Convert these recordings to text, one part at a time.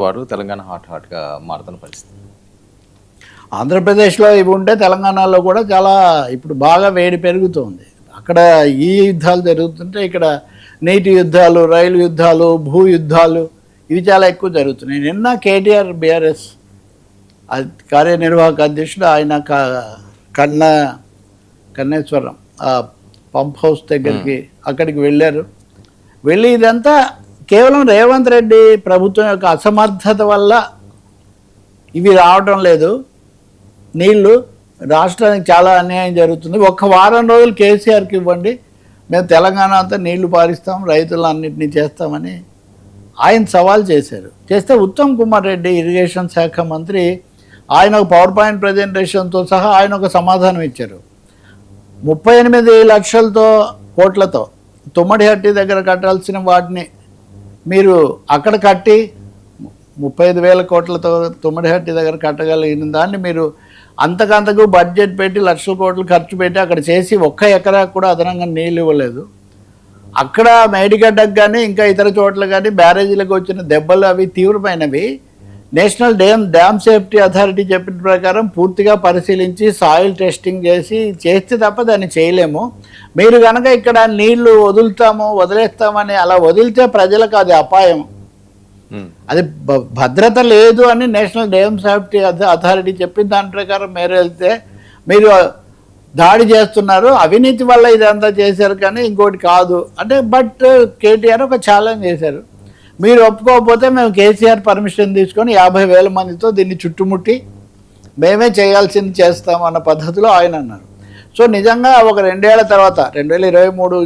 వారు తెలంగాణ హాట్గా మారుతున్న పరిస్థితి. ఆంధ్రప్రదేశ్లో ఇవి ఉంటే తెలంగాణలో కూడా చాలా ఇప్పుడు బాగా వేడి పెరుగుతుంది. అక్కడ ఈ యుద్ధాలు జరుగుతుంటే ఇక్కడ నీటి యుద్ధాలు, రైలు యుద్ధాలు, భూ యుద్ధాలు ఇవి చాలా ఎక్కువ జరుగుతున్నాయి. నిన్న కేటీఆర్ బీఆర్ఎస్ కార్యనిర్వాహక అధ్యక్షుడు ఆయన కన్నేశ్వరం పంప్ హౌస్ దగ్గరికి అక్కడికి వెళ్ళారు. వెళ్ళి ఇదంతా కేవలం రేవంత్ రెడ్డి ప్రభుత్వం యొక్క అసమర్థత వల్ల ఇవి రావడం లేదు, నీళ్లు రాష్ట్రానికి చాలా అన్యాయం జరుగుతుంది, ఒక్క వారం రోజులు కేసీఆర్కి ఇవ్వండి, మేము తెలంగాణ అంతా నీళ్లు పారిస్తాం, రైతులన్నింటినీ చేస్తామని ఆయన సవాల్ చేశారు. చేస్తే ఉత్తమ్ కుమార్ రెడ్డి ఇరిగేషన్ శాఖ మంత్రి ఆయన ఒక పవర్ పాయింట్ ప్రజెంటేషన్తో సహా ఆయన ఒక సమాధానం ఇచ్చారు. 38 లక్షలతో కోట్లతో తుమ్మడిహట్టి దగ్గర కట్టాల్సిన వాటిని మీరు అక్కడ కట్టి 35,000 కోట్లతో తుమ్మడిహట్టి దగ్గర కట్టగలిగిన దాన్ని మీరు అంతకంతకు బడ్జెట్ పెట్టి లక్షల కోట్లు ఖర్చు పెట్టి అక్కడ చేసి 1 ఎకరా కూడా అదనంగా నీళ్ళు ఇవ్వలేదు. అక్కడ మేడిగడ్డకు కానీ ఇంకా ఇతర చోట్ల కానీ బ్యారేజీలకు వచ్చిన దెబ్బలు అవి తీవ్రమైనవి. నేషనల్ డ్యామ్ సేఫ్టీ అథారిటీ చెప్పిన ప్రకారం పూర్తిగా పరిశీలించి సాయిల్ టెస్టింగ్ చేస్తే తప్ప దాన్ని చేయలేము. మీరు కనుక ఇక్కడ నీళ్లు వదిలేస్తామని అలా వదిలితే ప్రజలకు అది అపాయం, అది భద్రత లేదు అని నేషనల్ డ్యామ్ సేఫ్టీ అథారిటీ చెప్పిన దాని ప్రకారం మీరు వెళ్తే మీరు దాడి చేస్తున్నారు, అవినీతి వల్ల ఇదంతా చేశారు కానీ ఇంకోటి కాదు అంటే. బట్ కేటీఆర్ ఒక ఛాలెంజ్ చేశారు, మీరు ఒప్పుకోకపోతే మేము కేసీఆర్ పర్మిషన్ తీసుకొని 50,000 మందితో దీన్ని చుట్టుముట్టి మేమే చేయాల్సింది చేస్తామన్న పద్ధతిలో ఆయన అన్నారు. సో నిజంగా ఒక 2 ఏళ్ల తర్వాత 2023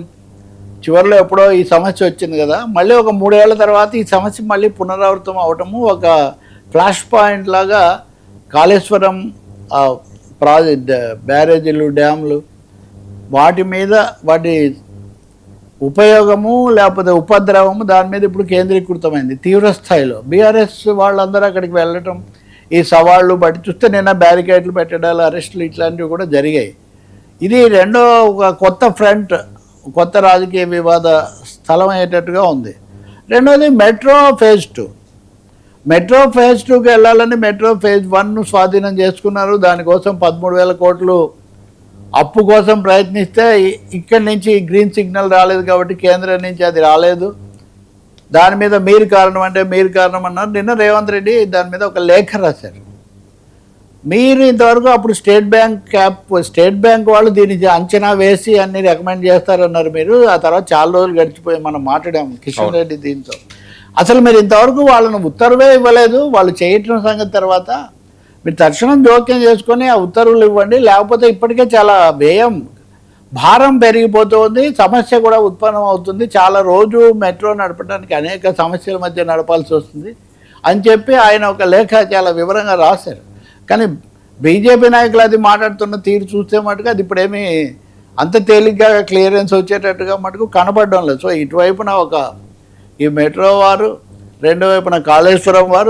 చివరిలో ఎప్పుడో ఈ సమస్య వచ్చింది కదా, మళ్ళీ ఒక 3 ఏళ్ల తర్వాత ఈ సమస్య మళ్ళీ పునరావృతం అవటము ఒక ఫ్లాష్ పాయింట్ లాగా కాళేశ్వరం బ్యారేజీలు, డ్యాములు వాటి మీద వాటి ఉపయోగము లేకపోతే ఉపద్రవము దాని మీద ఇప్పుడు కేంద్రీకృతమైంది తీవ్ర స్థాయిలో. బీఆర్ఎస్ వాళ్ళందరూ అక్కడికి వెళ్ళటం, ఈ సవాళ్ళు బట్టి చూస్తే నిన్న బ్యారికేడ్లు పెట్టడాలు, అరెస్టులు ఇట్లాంటివి కూడా జరిగాయి. ఇది రెండో ఒక కొత్త ఫ్రంట్, కొత్త రాజకీయ వివాద స్థలం అయ్యేటట్టుగా ఉంది. రెండోది మెట్రో ఫేజ్ 2. మెట్రో ఫేజ్ 2కి వెళ్ళాలని మెట్రో ఫేజ్ 1 స్వాధీనం చేసుకున్నారు. దానికోసం 13,000 కోట్లు అప్పు కోసం ప్రయత్నిస్తే ఇక్కడి నుంచి గ్రీన్ సిగ్నల్ రాలేదు కాబట్టి కేంద్రం నుంచి అది రాలేదు. దాని మీద మీరు కారణం అంటే మీరు కారణం అన్నారు. నిన్న రేవంత్ రెడ్డి దాని మీద ఒక లేఖ రాశారు. మీరు ఇంతవరకు అప్పుడు స్టేట్ బ్యాంక్ వాళ్ళు దీన్ని అంచనా వేసి అన్ని రికమెండ్ చేస్తారన్నారు మీరు. ఆ తర్వాత చాలా రోజులు గడిచిపోయి మనం మాట్లాడాము కిషన్ రెడ్డి దీంతో. అసలు మీరు ఇంతవరకు వాళ్ళను ఉత్తర్వే ఇవ్వలేదు, వాళ్ళు చేయటం సంగతి తర్వాత మీరు తక్షణం జోక్యం చేసుకొని ఆ ఉత్తర్వులు ఇవ్వండి, లేకపోతే ఇప్పటికే చాలా వ్యయం భారం పెరిగిపోతుంది, సమస్య కూడా ఉత్పన్నం అవుతుంది, చాలా రోజు మెట్రో నడపడానికి అనేక సమస్యల మధ్య నడపాల్సి వస్తుంది అని చెప్పి ఆయన ఒక లేఖ చాలా వివరంగా రాశారు. కానీ బీజేపీ నాయకులు అది మాట్లాడుతున్న తీరు చూస్తే మటుకు అది ఇప్పుడేమీ అంత తేలిగ్గా క్లియరెన్స్ వచ్చేటట్టుగా మటుకు కనపడడం లేదు. సో ఇటువైపున ఈ మెట్రో వారు, రెండో వైపున కాళేశ్వరం వారు